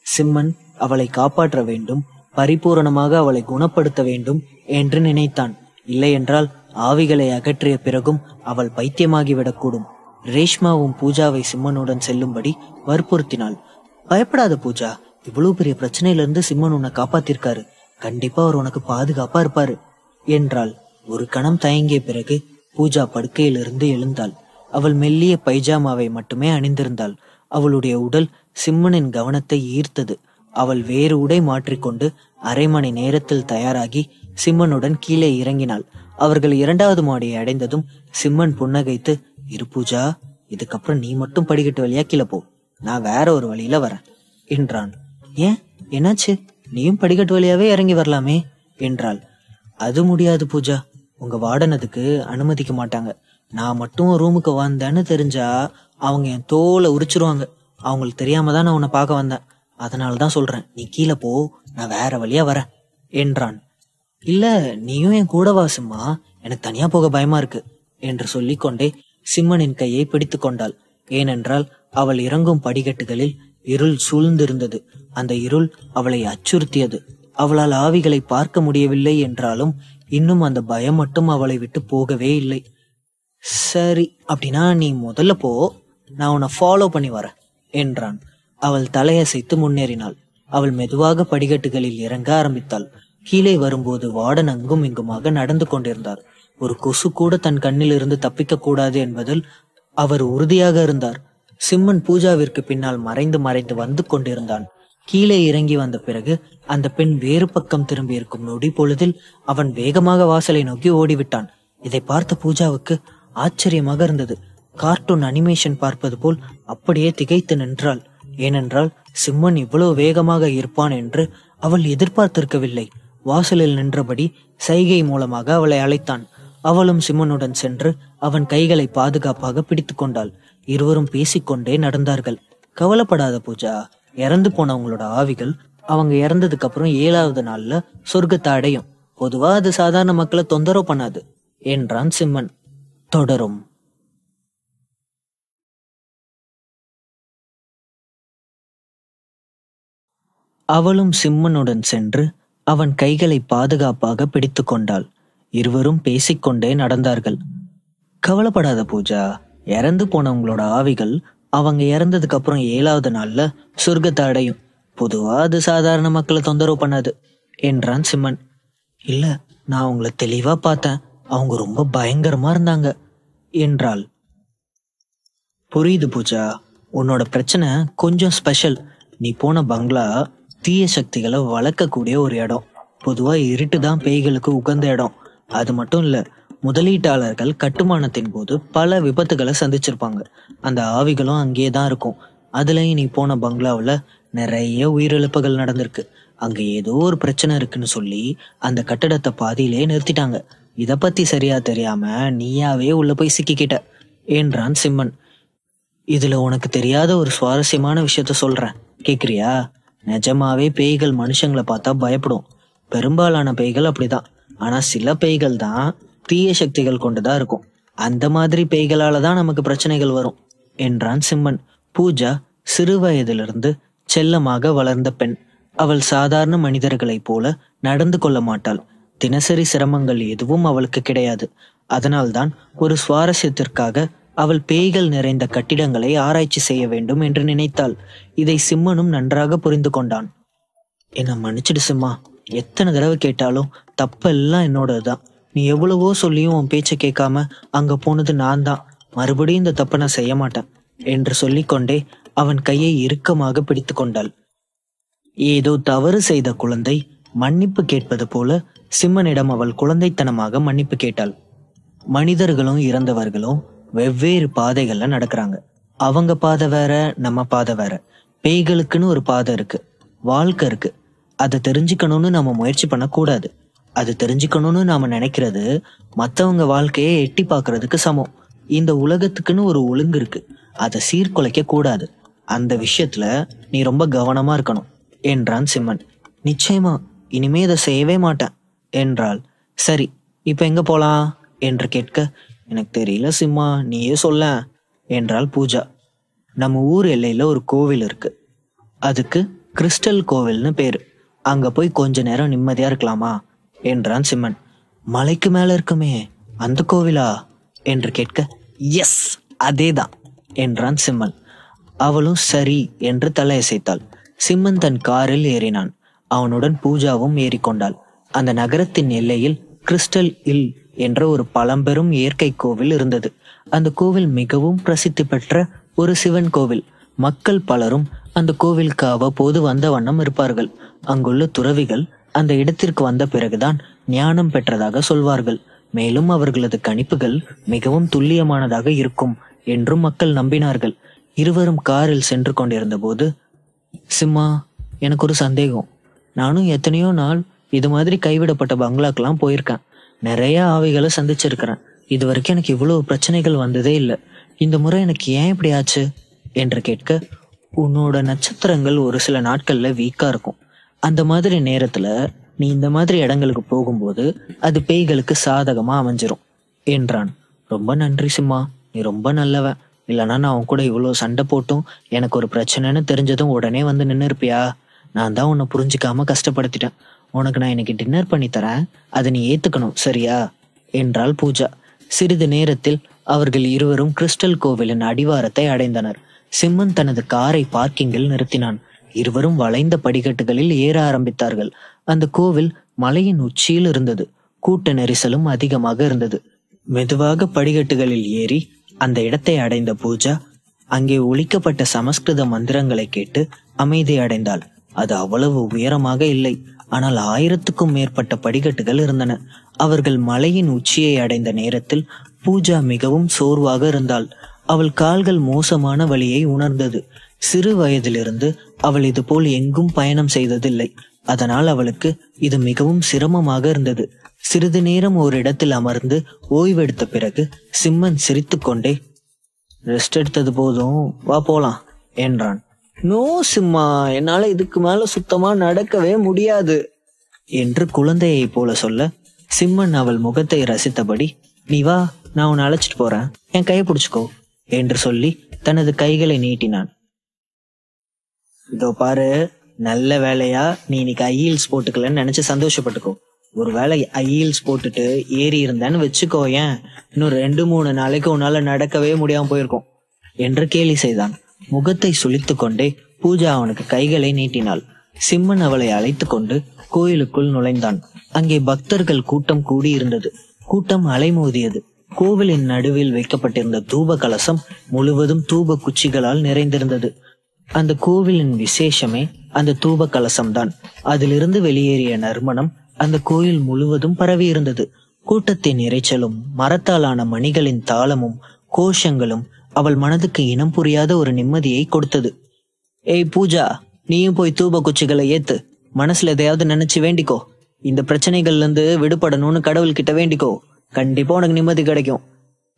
சிம்மன் அவளை காப்பாற்ற வேண்டும், பரிபூரணமாக அவளை குணப்படுத்த வேண்டும் என்று நினைத்தான். இல்லையென்றால் ஆவிகளை அகற்றிய பிறகும் அவள் பைத்தியமாகிவிடக்கூடும். ரேஷ்மாவும் பூஜாவை சிம்மனுடன் செல்லும்படி வற்புறுத்தினாள். பயப்படாத பூஜா, இவ்வளவு பெரிய பிரச்சனையிலிருந்து சிம்மன் உன்னை காப்பாத்திருக்காரு, கண்டிப்பா அவர் உனக்கு பாதுகாப்பா இருப்பாரு என்றாள். ஒரு கணம் தயங்கிய பிறகு பூஜா படுக்கையிலிருந்து எழுந்தாள். அவள் மெல்லிய பைஜாமாவை மட்டுமே அணிந்திருந்தாள். அவளுடைய உடல் சிம்மனின் கவனத்தை ஈர்த்தது. அவள் வேறு உடை மாற்றிக்கொண்டு அரை மணி நேரத்தில் தயாராகி சிம்மனுடன் கீழே இறங்கினாள். அவர்கள் 2வது மாடியை அடைந்ததும் சிம்மன் புன்னகைத்து, இரு பூஜா, இதுக்கப்புறம் நீ மட்டும் படிக்கட்டு வழியா கீழே போ, நான் வேற ஒரு வழியில வரேன் என்றான். ஏன், என்னாச்சு? நீயும் படிக்கட்டு வழியாவே இறங்கி வரலாமே என்றாள். அது முடியாது பூஜா, உங்க வார்டன் அதுக்கு அனுமதிக்க மாட்டாங்க. நான் மட்டும் ரூமுக்கு வந்தேன்னு தெரிஞ்சா அவங்க என் தோலை உரிச்சிருவாங்க. அவங்களுக்கு தெரியாம தான் நான் உன்னை பார்க்க வந்தேன், அதனாலதான் சொல்றேன், நீ கீழே போ, நான் வேற வழியா வரேன் என்றான். இல்ல, நீயும் என் கூட வா சிம்மா, எனக்கு தனியா போக பயமா இருக்கு என்று சொல்லிக்கொண்டே சிம்மனின் கையை பிடித்து கொண்டாள். ஏனென்றால் அவள் இறங்கும் படிக்கட்டுகளில் இருள் சூழ்ந்திருந்தது. அந்த இருள் அவளை அச்சுறுத்தியது. அவளால் ஆவிகளை பார்க்க முடியவில்லை என்றாலும் இன்னும் அந்த பயம் மட்டும் அவளை விட்டு போகவே இல்லை. சரி, அப்படின்னா நீ முதல்ல போ, நான் உன்னை ஃபாலோ பண்ணி வரேன் என்றான். அவள் தலையசைத்து முன்னேறினாள். அவள் மெதுவாக படிக்கட்டுகளில் இறங்க ஆரம்பித்தாள். கீழே வரும்போது வார்டன் அங்கும் இங்குமாக நடந்து கொண்டிருந்தார். ஒரு கொசு கூட தன் கண்ணில் இருந்து தப்பிக்க கூடாது என்பதில் அவர் உறுதியாக இருந்தார். சிம்மன் பூஜாவிற்கு பின்னால் மறைந்து மறைந்து வந்து கொண்டிருந்தான். கீழே இறங்கி வந்த பிறகு அந்த பெண் வேறு பக்கம் திரும்பி இருக்கும் நொடி பொழுதில் அவன் வேகமாக வாசலை நோக்கி ஓடிவிட்டான். இதை பார்த்த பூஜாவுக்கு ஆச்சரியமாக இருந்தது. கார்ட்டூன் அனிமேஷன் பார்ப்பது போல் அப்படியே திகைத்து நின்றாள். ஏனென்றால் சிம்மன் இவ்வளவு வேகமாக இருப்பான் என்று அவள் எதிர்பார்த்திருக்கவில்லை. வாசலில் நின்றபடி சைகை மூலமாக அவளை அழைத்தான். அவளும் சிம்மனுடன் சென்று அவன் கைகளை பாதுகாப்பாக பிடித்து கொண்டாள். இருவரும் பேசிக்கொண்டே நடந்தார்கள். கவலைப்படாத பூஜா, இறந்து போனவங்களோட ஆவிகள் அவங்க இறந்ததுக்கு அப்புறம் 7வது நாள்ல சொர்க்கத்தை அடையும். பொதுவா அது சாதாரண மக்களை தொந்தரவு பண்ணாது என்றான் சிம்மன். தொடரும். அவளும் சிம்மனுடன் சென்று அவன் கைகளை பாதுகாப்பாக பிடித்து கொண்டாள். இருவரும் பேசிக்கொண்டே நடந்தார்கள். கவலைப்படாத பூஜா, இறந்து போனவங்களோட ஆவிகள் அவங்க இறந்ததுக்கு அப்புறம் 7வது நாள்ல சொர்க்கத்தை அடையும். பொதுவா அது சாதாரண மக்களை தொந்தரவு பண்ணாது என்றான் சிம்மன். இல்ல, நான் அவங்கள தெளிவா பார்த்தேன். அவங்க ரொம்ப பயங்கரமா இருந்தாங்க என்றாள். புரியுது பூஜா. உன்னோட பிரச்சனை கொஞ்சம் ஸ்பெஷல். நீ போன பங்களா தீய சக்திகளை வளர்க்கக்கூடிய ஒரு இடம். பொதுவா இருட்டு தான் பேய்களுக்கு உகந்த இடம். அது மட்டும் இல்ல, முதலீட்டாளர்கள் கட்டுமானத்தின் போது பல விபத்துகளை சந்திச்சிருப்பாங்க. அந்த ஆவிகளும் அங்கேயே தான் இருக்கும். அதுலயும் நீ போன பங்களாவில் நிறைய உயிரிழப்புகள் நடந்திருக்கு. அங்க ஏதோ ஒரு பிரச்சனை இருக்குன்னு சொல்லி அந்த கட்டடத்தை பாதியிலேயே நிறுத்திட்டாங்க. இத பத்தி சரியா தெரியாம நீயாவே உள்ள போய் சிக்கிக்கிட்ட என்றான் சிம்மன். இதுல உனக்கு தெரியாத ஒரு சுவாரஸ்யமான விஷயத்த சொல்றேன், கேக்குறியா? நிஜமாவே பேய்கள் மனுஷங்களை பார்த்தா பயப்படும். பெரும்பாலான பேய்கள் அப்படிதான். ஆனா சில பேய்கள் தான் தீய சக்திகள் கொண்டுதான் இருக்கும். அந்த மாதிரி பேய்களால தான் நமக்கு பிரச்சனைகள் வரும் என்றான் சிம்மன். பூஜா சிறு வயதிலிருந்து செல்லமாக வளர்ந்த பெண். அவள் சாதாரண மனிதர்களைப் போல நடந்து கொள்ள மாட்டாள். தினசரி சிரமங்கள் எதுவும் அவளுக்கு கிடையாது. அதனால்தான் ஒரு சுவாரஸ்யத்திற்காக அவள் பேய்கள் நிறைந்த கட்டிடங்களை ஆராய்ச்சி செய்ய வேண்டும் என்று நினைத்தாள். இதை சிம்மனும் நன்றாக புரிந்து கொண்டான். என்ன மன்னிச்சிடு சிம்மா. எத்தனை தடவை கேட்டாலும் தப்பெல்லாம் என்னோடதுதான். நீ எவ்வளவோ சொல்லியும் உன் பேச்சை கேட்காம அங்க போனது நான் தான். மறுபடியும் இந்த தப்பை நான் செய்ய மாட்டேன் என்று சொல்லிக்கொண்டே அவன் கையை இறுக்கமாக பிடித்து கொண்டாள். ஏதோ தவறு செய்த குழந்தை மன்னிப்பு கேட்பது போல சிம்மனிடம் அவள் குழந்தைத்தனமாக மன்னிப்பு கேட்டாள். மனிதர்களும் இறந்தவர்களும் வெவ்வேறு பாதைகள்ல நடக்கிறாங்க. அவங்க பாதை வேற, நம்ம பாதை வேற. பேய்களுக்குன்னு ஒரு பாதை இருக்கு, வாழ்க்கை இருக்கு. அதை தெரிஞ்சுக்கணும்னு நாம முயற்சி பண்ணக்கூடாது. அது தெரிஞ்சுக்கணும்னு நாம நினைக்கிறது மற்றவங்க வாழ்க்கையை எட்டி பார்க்கறதுக்கு சமம். இந்த உலகத்துக்குன்னு ஒரு ஒழுங்கு இருக்கு, அதை சீர்குலைக்க கூடாது. அந்த விஷயத்துல நீ ரொம்ப கவனமா இருக்கணும் என்றான் சிம்மன். நிச்சயமா, இனிமே இதை செய்யவே மாட்டேன் என்றாள். சரி, இப்ப எங்க போலாம் என்று கேட்க, எனக்கு தெரியல சிம்மா, நீயே சொல்ல என்றாள் பூஜா. நம்ம ஊர் எல்லையில ஒரு கோவில் இருக்கு. அதுக்கு கிறிஸ்டல் கோவில்னு பேரு. அங்க போய் கொஞ்ச நேரம் நிம்மதியா இருக்கலாமா என்றான் சிம்மன். மலைக்கு மேல இருக்குமே அந்த கோவிலா என்று கேட்க, எஸ் அதேதான் என்றான் சிம்மன். அவளும் சரி என்று தலையசைத்தாள். சிம்மன் தன் காரில் ஏறினான். அவனுடன் பூஜாவும் ஏறிக்கொண்டாள். அந்த நகரத்தின் எல்லையில் கிறிஸ்டல் இல் என்ற ஒரு பழம்பெரும் இயற்கை கோவில் இருந்தது. அந்த கோவில் மிகவும் பிரசித்தி பெற்ற ஒரு சிவன் கோவில். மக்கள் பலரும் அந்த கோவிலுக்கு அவ்வப்போது வந்த வண்ணம் இருப்பார்கள். அங்குள்ள துறவிகள் அந்த இடத்திற்கு வந்த பிறகுதான் ஞானம் பெற்றதாக சொல்வார்கள். மேலும் அவர்களது கணிப்புகள் மிகவும் துல்லியமானதாக இருக்கும் என்றும் மக்கள் நம்பினார்கள். இருவரும் காரில் சென்று கொண்டிருந்த போது, சிம்மா, எனக்கு ஒரு சந்தேகம். நானும் எத்தனையோ நாள் இது மாதிரி கைவிடப்பட்ட பங்களாக்கெல்லாம் போயிருக்கேன். நிறைய ஆவிகளை சந்திச்சிருக்கிறேன். இது வரைக்கும் எனக்கு இவ்வளவு பிரச்சனைகள் வந்ததே இல்லை. இந்த முறை எனக்கு ஏன் இப்படி ஆச்சு என்று கேட்க, உன்னோட நட்சத்திரங்கள் ஒரு சில நாட்கள்ல வீக்கா இருக்கும். அந்த மாதிரி நேரத்துல நீ இந்த மாதிரி இடங்களுக்கு போகும்போது அது பேய்களுக்கு சாதகமா அமைஞ்சிரும் என்றான். ரொம்ப நன்றி சிம்மா, நீ ரொம்ப நல்லவன். இல்லைன்னா நான் உன் கூட இவ்வளவு சண்டை போட்டும் எனக்கு ஒரு பிரச்சனைன்னு தெரிஞ்சதும் உடனே வந்து நின்று இருப்பியா? நான் தான் உன்னை புரிஞ்சுக்காம கஷ்டப்படுத்திட்டேன். உனக்கு நான் இன்னைக்கு டின்னர் பண்ணி தரேன், அதை நீ ஏத்துக்கணும், சரியா என்றாள் பூஜா. சிறிது நேரத்தில் அவர்கள் இருவரும் கிறிஸ்டல் கோவிலின் அடிவாரத்தை அடைந்தனர். சிம்மன் தனது காரை பார்க்கிங்கில் நிறுத்தினான். இருவரும் வளைந்த படிக்கட்டுகளில் ஏற ஆரம்பித்தார்கள். அந்த கோவில் மலையின் உச்சியில் இருந்தது. கூட்ட நெரிசலும் அதிகமாக இருந்தது. மெதுவாக படிக்கட்டுகளில் ஏறி அந்த இடத்தை அடைந்த பூஜா அங்கே ஒலிக்கப்பட்ட சமஸ்கிருத மந்திரங்களை கேட்டு அமைதி அடைந்தாள். அது அவ்வளவு உயரமாக இல்லை, ஆனால் 1000க்கும் மேற்பட்ட படிக்கட்டுகள் இருந்தன. அவர்கள் மலையின் உச்சியை அடைந்த நேரத்தில் பூஜா மிகவும் சோர்வாக இருந்தாள். அவள் கால்கள் மோசமான வலியை உணர்ந்தது. சிறு வயதிலிருந்து அவள் இது போல் எங்கும் பயணம் செய்ததில்லை. அதனால் அவளுக்கு இது மிகவும் சிரமமாக இருந்தது. சிறிது நேரம் ஒரு இடத்தில் அமர்ந்து ஓய்வெடுத்த பிறகு சிம்மன் சிரித்து கொண்டே, ரெஸ்ட் எடுத்தது போதும், வா போலாம் என்றான். நோ சிம்மா, என்னால இதுக்கு மேல சுத்தமா நடக்கவே முடியாது என்று குழந்தையை போல சொல்ல, சிம்மன் அவள் முகத்தை ரசித்தபடி, நீ வா, நான் உன்னை அழைச்சிட்டு போறேன், என் கையை பிடிச்சுக்கோ என்று சொல்லி தனது கைகளை நீட்டினான். இதோ பாரு, நல்ல வேலையா நீ இன்னைக்கு ஹீல்ஸ் போட்டுக்கலன்னு நினைச்சு சந்தோஷப்பட்டுக்கோ. ஒரு வேளை ஹீல்ஸ் போட்டுட்டு ஏறி இருந்தேன்னு வச்சுக்கோ, ஏன் இன்னும் 2-3 நாளைக்கு உன்னால நடக்கவே முடியாம போயிருக்கும் என்று கேலி செய்தான். முகத்தை சுளித்து கொண்டே பூஜா அவனுக்கு கைகளை நீட்டினாள். சிம்மன் அவளை அழைத்து கொண்டு கோயிலுக்குள் நுழைந்தான். அங்கே பக்தர்கள் கூட்டம் கூடியிருந்தது. கூட்டம் அலைமோதியது. கோவிலின் நடுவில் வைக்கப்பட்டிருந்த தூப கலசம் முழுவதும் தூப குச்சிகளால் நிறைந்திருந்தது. அந்த கோவிலின் விசேஷமே அந்த தூப கலசம்தான். அதிலிருந்து வெளியேறிய நறுமணம் அந்த கோயில் முழுவதும் பரவி இருந்தது. கூட்டத்தின் இரைச்சலும் மரத்தாலான மணிகளின் தாளமும் கோஷங்களும் அவள் மனதுக்கு இனம் புரியாத ஒரு நிம்மதியை கொடுத்தது. ஏய் பூஜா, நீயும் போய் தூப குச்சிகளை ஏத்து. மனசுல எதையாவது நினைச்சு வேண்டிக்கோ. இந்த பிரச்சனைகள்ல இருந்து விடுபடணும்னு கடவுள்கிட்ட வேண்டிக்கோ. கண்டிப்பா உனக்கு நிம்மதி கிடைக்கும்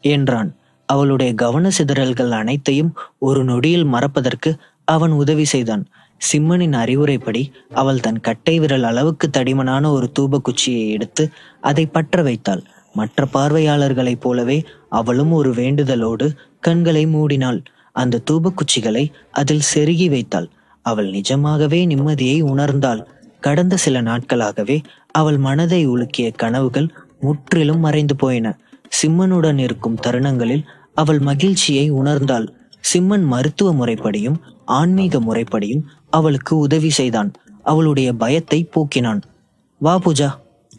என்றான். அவளுடைய கவன சிதறல்கள் அனைத்தையும் ஒரு நொடியில் மறப்பதற்கு அவன் உதவி செய்தான். சிம்மனின் அறிவுரைப்படி அவள் தன் கட்டை விரல் அளவுக்கு தடிமனான ஒரு தூப குச்சியை எடுத்து அதை பற்ற வைத்தாள். மற்ற பார்வையாளர்களைப் போலவே அவளும் ஒரு வேண்டுதலோடு கண்களை மூடினாள். அந்த தூப குச்சிகளை அதில் செருகி வைத்தாள். அவள் நிஜமாகவே நிம்மதியை உணர்ந்தாள். கடந்த சில நாட்களாகவே அவள் மனதை உலுக்கிய கனவுகள் முற்றிலும் மறைந்து போயின. சிம்மனுடன் இருக்கும் தருணங்களில் அவள் மகிழ்ச்சியை உணர்ந்தாள். சிம்மன் மருத்துவ முறைப்படியும் ஆன்மீக முறைப்படியும் அவளுக்கு உதவி செய்தான். அவளுடைய பயத்தை போக்கினான். வா பூஜா,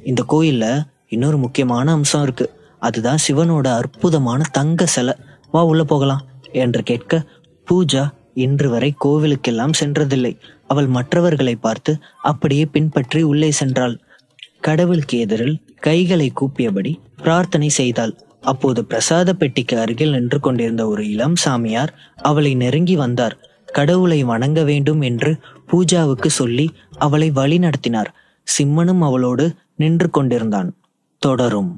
இந்த கோயில்ல இன்னொரு முக்கியமான அம்சம் இருக்கு. அதுதான் சிவனோட அற்புதமான தங்க சிலை. வா உள்ள போகலாம் என்று கேட்க, பூஜா இன்று வரை கோவிலுக்கெல்லாம் சென்றதில்லை. அவள் மற்றவர்களை பார்த்து அப்படியே பின்பற்றி உள்ளே சென்றாள். கடவுளுக்கு எதிரில் கைகளை கூப்பியபடி பிரார்த்தனை செய்தாள். அப்போது பிரசாத பெட்டிக்கு அருகில் நின்று கொண்டிருந்த ஒரு இளம் சாமியார் அவளை நெருங்கி வந்தார். கடவுளை வணங்க வேண்டும் என்று பூஜாவுக்கு சொல்லி அவளை வழி நடத்தினார். சிம்மனும் அவளோடு நின்று கொண்டிருந்தான். தொடரும்.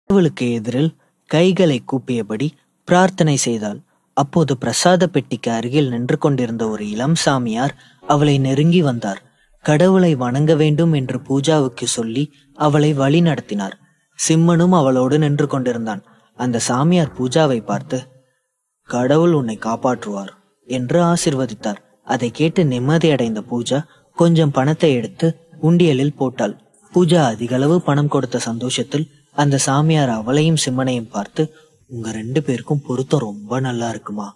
கடவுளுக்கு எதிரில் கைகளை கூப்பியபடி பிரார்த்தனை செய்தாள். அப்போது பிரசாத பெட்டிக்கு அருகில் நின்று கொண்டிருந்த ஒரு இளம் சாமியார் அவளை நெருங்கி வந்தார். கடவுளை வணங்க வேண்டும் என்று பூஜாவுக்கு சொல்லி அவளை வழி நடத்தினார். சிம்மனும் அவளோடு நின்று கொண்டிருந்தான். அந்த சாமியார் பூஜாவை பார்த்து, கடவுள் உன்னை காப்பாற்றுவார் என்று ஆசிர்வதித்தார். அதை கேட்டு நிம்மதியடைந்த பூஜா கொஞ்சம் பணத்தை எடுத்து உண்டியலில் போட்டாள். பூஜா அதிகளவு பணம் கொடுத்த சந்தோஷத்தில் அந்த சாமியார் அவளையும் சிம்மனையும் பார்த்து, உங்க 2 பேருக்கும் பொருத்தம் ரொம்ப நல்லா இருக்குமா,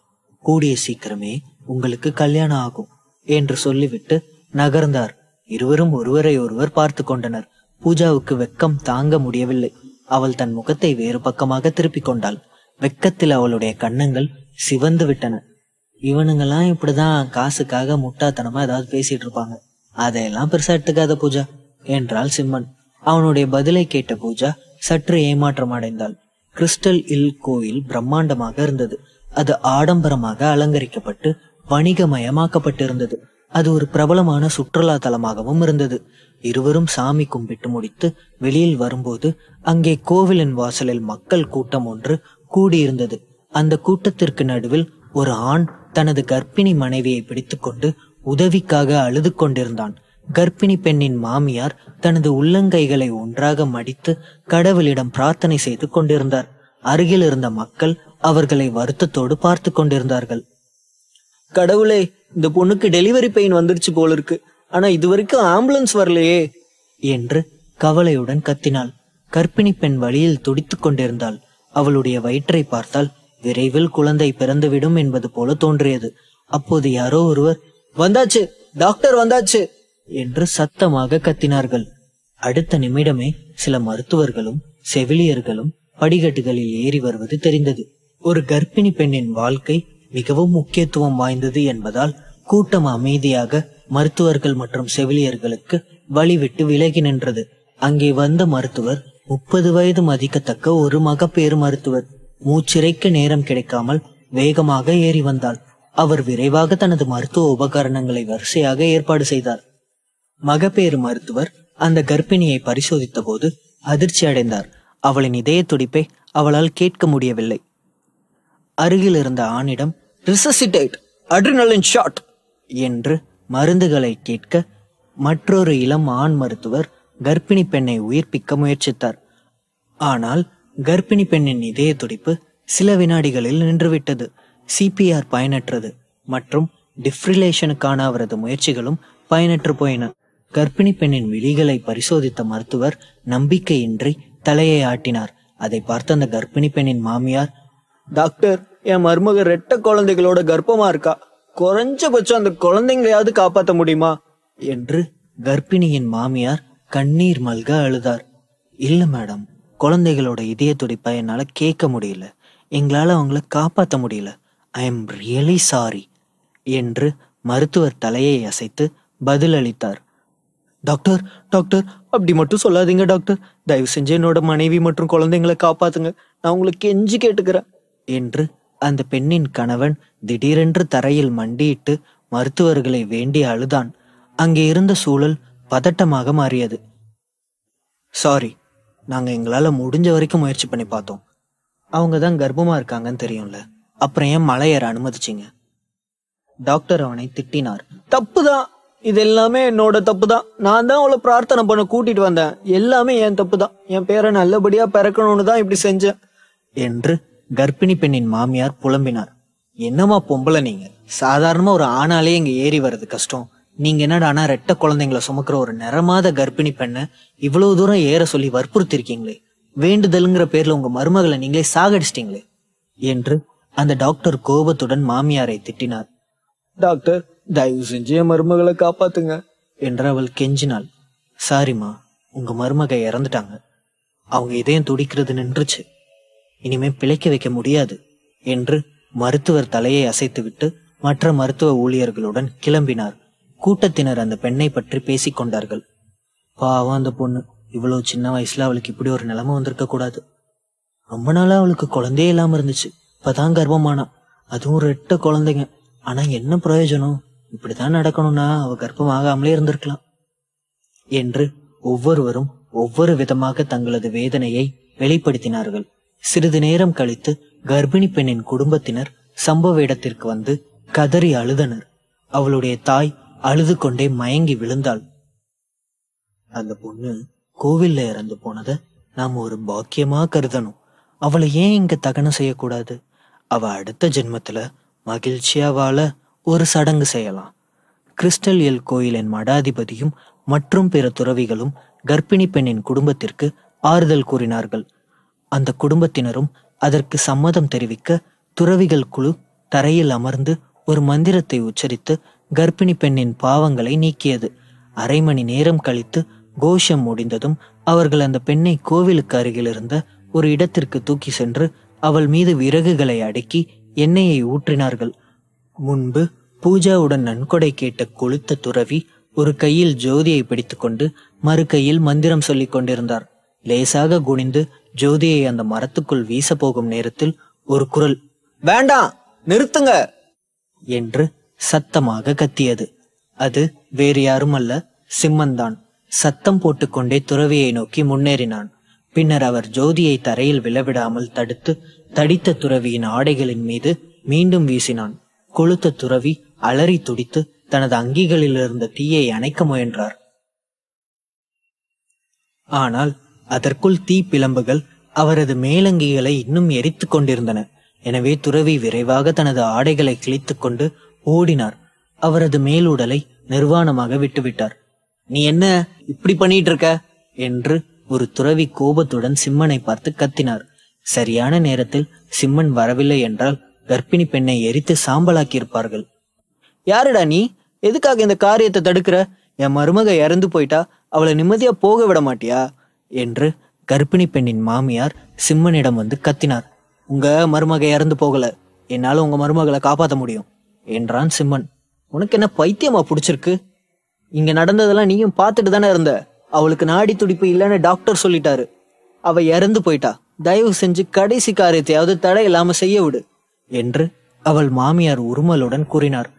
கூடிய சீக்கிரமே உங்களுக்கு கல்யாணம் ஆகும் என்று சொல்லிவிட்டு நகர்ந்தார். இருவரும் ஒருவரை ஒருவர் பார்த்து கொண்டனர். பூஜாவுக்கு வெக்கம் தாங்க முடியவில்லை. அவள் தன் முகத்தை வேறு பக்கமாக திருப்பிக் கொண்டாள். வெக்கத்தில் அவளுடைய கன்னங்கள் சிவந்து விட்டன. இவனுங்கெல்லாம் இப்படிதான் காசுக்காக முட்டாத்தனமா ஏதாவது பேசிட்டு இருப்பாங்க. அதையெல்லாம் பெருசா எடுத்துக்காத பூஜா என்றாள் சிம்மன். அவனுடைய பதிலை கேட்ட பூஜா சற்று ஏமாற்றம் அடைந்தாள். கிறிஸ்டல் இல் கோயில் பிரம்மாண்டமாக இருந்தது. அது ஆடம்பரமாக அலங்கரிக்கப்பட்டு வணிகமயமாக்கப்பட்டிருந்தது. அது ஒரு பிரபலமான சுற்றுலா தலமாகவும் இருந்தது. இருவரும் சாமி கும்பிட்டு முடித்து வெளியில் வரும்போது அங்கே கோவிலின் வாசலில் மக்கள் கூட்டம் ஒன்று கூடியிருந்தது. அந்த கூட்டத்திற்கு நடுவில் ஒரு ஆண் தனது கர்ப்பிணி மனைவியை பிடித்துக்கொண்டு உதவிக்காக அழுது கொண்டிருந்தான். கர்ப்பிணி பெண்ணின் மாமியார் தனது உள்ளங்கைகளை ஒன்றாக மடித்து கடவுளிடம் பிரார்த்தனை செய்து கொண்டிருந்தார். அருகில் இருந்த மக்கள் அவர்களை வருத்தத்தோடு பார்த்து கொண்டிருந்தார்கள். கடவுளே, இந்த பொண்ணுக்கு டெலிவரி பெயின் வந்துருச்சு போல இருக்கு. ஆனா இதுவரைக்கும் ஆம்புலன்ஸ் வரலையே என்று கவலையுடன் கத்தினாள். கர்ப்பிணி பெண் வழியில் துடித்துக் கொண்டிருந்தாள். அவளுடைய வயிற்றை பார்த்தால் விரைவில் குழந்தை பிறந்துவிடும் என்பது போல தோன்றியது. அப்போது யாரோ ஒருவர், வந்தாச்சு, டாக்டர் வந்தாச்சு என்று சத்தமாக கத்தினார்கள். அடுத்த நிமிடமே சில மருத்துவர்களும் செவிலியர்களும் படிக்கட்டுகளில் ஏறி வருவது தெரிந்தது. ஒரு கர்ப்பிணி பெண்ணின் வாழ்க்கை மிகவும் முக்கியத்துவம் வாய்ந்தது என்பதால் கூட்டம் அமைதியாக மருத்துவர்கள் மற்றும் செவிலியர்களுக்கு வழிவிட்டு விலகி நின்றது. அங்கே வந்த மருத்துவர் 30 வயது மதிக்கத்தக்க ஒரு மகப்பேறு மருத்துவர். மூச்சிறைக்க நேரம் கிடைக்காமல் வேகமாக ஏறி வந்தாள். அவர் விரைவாக தனது மருத்துவ உபகரணங்களை வரிசையாக ஏற்பாடு செய்தார். மகப்பேறு மருத்துவர் அந்த கர்ப்பிணியை பரிசோதித்த போது அதிர்ச்சி அடைந்தார். அவளின் இதய துடிப்பை அவளால் கேட்க முடியவில்லை. அருகில் இருந்த ஆணிடம் ரிசசிடேட், அட்ரினலின் ஷாட் என்று மருந்துகளை கேட்க மற்றொரு இளம் ஆண் மருத்துவர் கர்ப்பிணி பெண்ணை உயிர்ப்பிக்க முயற்சித்தார். ஆனால் கர்ப்பிணி பெண்ணின் இதய துடிப்பு சில வினாடிகளில் நின்றுவிட்டது. CPR பயனற்றது மற்றும் டிஃப்ரிலேஷனுக்கான அவரது முயற்சிகளும் பயனற்று போயின. கர்ப்பிணி பெண்ணின் விழிகளை பரிசோதித்த மருத்துவர் நம்பிக்கையின்றி தலையை ஆட்டினார். அதை பார்த்த அந்த கர்ப்பிணி பெண்ணின் மாமியார், டாக்டர், என் மருமக 2 குழந்தைகளோட கர்ப்பமா இருக்கா. குறைஞ்சபட்சம் அந்த குழந்தைங்களையாவது காப்பாற்ற முடியுமா என்று கர்ப்பிணியின் மாமியார் கண்ணீர் மல்க அழுதார். இல்ல மேடம், குழந்தைகளோட இதய துடிப்பை என்னால கேட்க முடியல, எங்களால அவங்கள காப்பாற்ற முடியல, ஐ எம் ரியலி சாரி என்று மருத்துவர் தலையை அசைத்து பதில் அளித்தார். டாக்டர் டாக்டர் அப்படி மட்டும் சொல்லாதீங்க டாக்டர், தயவு செஞ்சு என்னோட மனைவி மற்றும் குழந்தைங்களை காப்பாத்துங்க, நான் உங்களுக்கு கெஞ்சி கேட்டுக்கிறேன் என்று அந்த பெண்ணின் கணவன் திடீரென்று தரையில் மண்டியிட்டு மருத்துவர்களை வேண்டி அழுதான். அங்கே இருந்த சூழல் பதட்டமாக மாறியது. சாரி, நாங்க எங்களால முடிஞ்ச வரைக்கும் முயற்சி பண்ணி பார்த்தோம். அவங்க தான் கர்ப்பமா இருக்காங்கன்னு தெரியும்ல, அப்புறம் ஏன் மலை ஏற அனுமதிச்சிங்க? டாக்டர் அவனை திட்டினார். தப்புதான், இது எல்லாமே என்னோட தப்பு தான். நான் தான் அவளை பிரார்த்தனை பண்ண கூட்டிட்டு வந்தேன். எல்லாமே என் தப்பு தான். என் பேரை நல்லபடியா பிறக்கணும்னு தான் இப்படி செஞ்சேன் என்று கர்ப்பிணி பெண்ணின் மாமியார் புலம்பினார். என்னமா பொம்பளை நீங்க, சாதாரணமா ஒரு ஆணாலே இங்க ஏறி வர்றது கஷ்டம், நீங்க என்னடானா ரெட்ட குழந்தைங்களை சுமக்கிற ஒரு நிறமாத கர்ப்பிணி பெண்ணை இவ்வளவு தூரம் ஏற சொல்லி வற்புறுத்திருக்கீங்களே, வேண்டுதல்ங்கிற பேர்ல உங்க மருமகளை நீங்களே சாகடிச்சிட்டீங்களே என்று அந்த டாக்டர் கோபத்துடன் மாமியாரை திட்டினார். டாக்டர், தயவு செஞ்சு என் மருமகளை காப்பாத்துங்க என்று அவள் கெஞ்சினாள். சாரிம்மா, உங்க மருமக இறந்துட்டாங்க, அவங்க இதயம் துடிக்கிறது நின்றுச்சு, இனிமே பிழைக்க வைக்க முடியாது என்று மருத்துவர் தலையை அசைத்துவிட்டு மற்ற மருத்துவ ஊழியர்களுடன் கிளம்பினார். கூட்டத்தினர் அந்த பெண்ணை பற்றி பேசிக் கொண்டார்கள். பாவம் அந்த பொண்ணு, இவ்வளவு சின்ன வயசுல அவளுக்கு இப்படி ஒரு நிலைமை வந்திருக்க கூடாது. ரொம்ப நாளா அவளுக்கு குழந்தையே இல்லாம இருந்துச்சு, இப்பதான் கர்ப்பமானா, அதுவும் ரெட்ட குழந்தைங்க. ஆனா என்ன பிரயோஜனம், இப்படித்தான் நடக்கணும்னா அவ கர்ப்பமாகாமலே இருந்திருக்கலாம் என்று ஒவ்வொருவரும் ஒவ்வொரு விதமாக தங்களது வேதனையை வெளிப்படுத்தினார்கள். சிறிது நேரம் கழித்து கர்ப்பிணி பெண்ணின் குடும்பத்தினர் சம்பவ இடத்திற்கு வந்து கதறி அழுதனர். அவளுடைய தாய் அழுது கொண்டே மயங்கி விழுந்தாள். அந்த பொண்ணு கோவில்ல இறந்து போனத நாம ஒரு பாக்கியமா கருதணும். அவளை ஏன் இங்க தகனம் செய்யக்கூடாது? அவ அடுத்த ஜென்மத்துல மகிழ்ச்சியா வாழ ஒரு சடங்கு செய்யலாம். கிறிஸ்டல் எல் கோயிலின் மடாதிபதியும் மற்றும் பிற துறவிகளும் கர்ப்பிணி பெண்ணின் குடும்பத்திற்கு ஆறுதல் கூறினார்கள். அந்த குடும்பத்தினரும் அதற்கு சம்மதம் தெரிவிக்க துறவிகள் குழு தரையில் அமர்ந்து ஒரு மந்திரத்தை உச்சரித்து கர்ப்பிணி பெண்ணின் பாவங்களை நீக்கியது. அரை மணி நேரம் கழித்து கோஷம் முடிந்ததும் அவர்கள் அந்த பெண்ணை கோவிலுக்கு அருகில் இருந்த ஒரு இடத்திற்கு தூக்கி சென்று அவள் மீது விறகுகளை அடுக்கி எண்ணெயை ஊற்றினார்கள். முன்பு பூஜாவுடன் நன்கொடை கேட்ட கொளுத்த துறவி ஒரு கையில் ஜோதியை பிடித்துக்கொண்டு மறு கையில் மந்திரம் சொல்லிக் கொண்டிருந்தார். லேசாக குனிந்து ஜோதியை அந்த மரத்துக்குள் வீச போகும் நேரத்தில் ஒரு குரல், வேண்டாம், நிறுத்துங்க என்று சத்தமாக கத்தியது. அது வேறு யாரும் அல்ல, சிம்மன்தான். சத்தம் போட்டுக்கொண்டே துறவியை நோக்கி முன்னேறினான். பின்னர் அவர் ஜோதியை தரையில் விழவிடாமல் தடுத்து தடித்த துறவியின் ஆடைகளின் மீது மீண்டும் வீசினான். கொளுத்த துறவி அலறி துடித்து தனது அங்கிகளில் இருந்த தீயை அணைக்க முயன்றார். ஆனால் அதற்குள் தீ பிளம்புகள் அவரது மேலங்கிகளை இன்னும் எரித்து கொண்டிருந்தன. எனவே துறவி விரைவாக தனது ஆடைகளை கிழித்துக் கொண்டு ஓடினார். அவரது மேலுடலை நிர்வாணமாக விட்டுவிட்டார். நீ என்ன இப்படி பண்ணிட்டு இருக்க என்று ஒரு துறவி கோபத்துடன் சிம்மனை பார்த்து கத்தினார். சரியான நேரத்தில் சிம்மன் வரவில்லை என்றால் கர்ப்பிணி பெண்ணை எரித்து சாம்பலாக்கி இருப்பார்கள். யாருடா நீ, எதுக்காக இந்த காரியத்தை தடுக்கிற? என் மருமக இறந்து போயிட்டா அவளை நிம்மதியா போக விட மாட்டியா என்று கர்ப்பிணி பெண்ணின் மாமியார் சிம்மனிடம் வந்து கத்தினார். உங்க மருமக இறந்து போகல, என்னால உங்க மருமகளை காப்பாற்ற முடியும் என்றான் சிம்மன். உனக்கு என்ன பைத்தியமா பிடிச்சிருக்கு? இங்க நடந்ததெல்லாம் நீயும் பார்த்துட்டு தானே இருந்த. அவளுக்கு நாடி துடிப்பு இல்லைன்னு டாக்டர் சொல்லிட்டாரு. அவ இறந்து போயிட்டா, தயவு செஞ்சு கடைசி காரியத்தையாவது தடை இல்லாம செய்ய விடு என்று அவள் மாமியார் உருமலுடன் கூறினார்.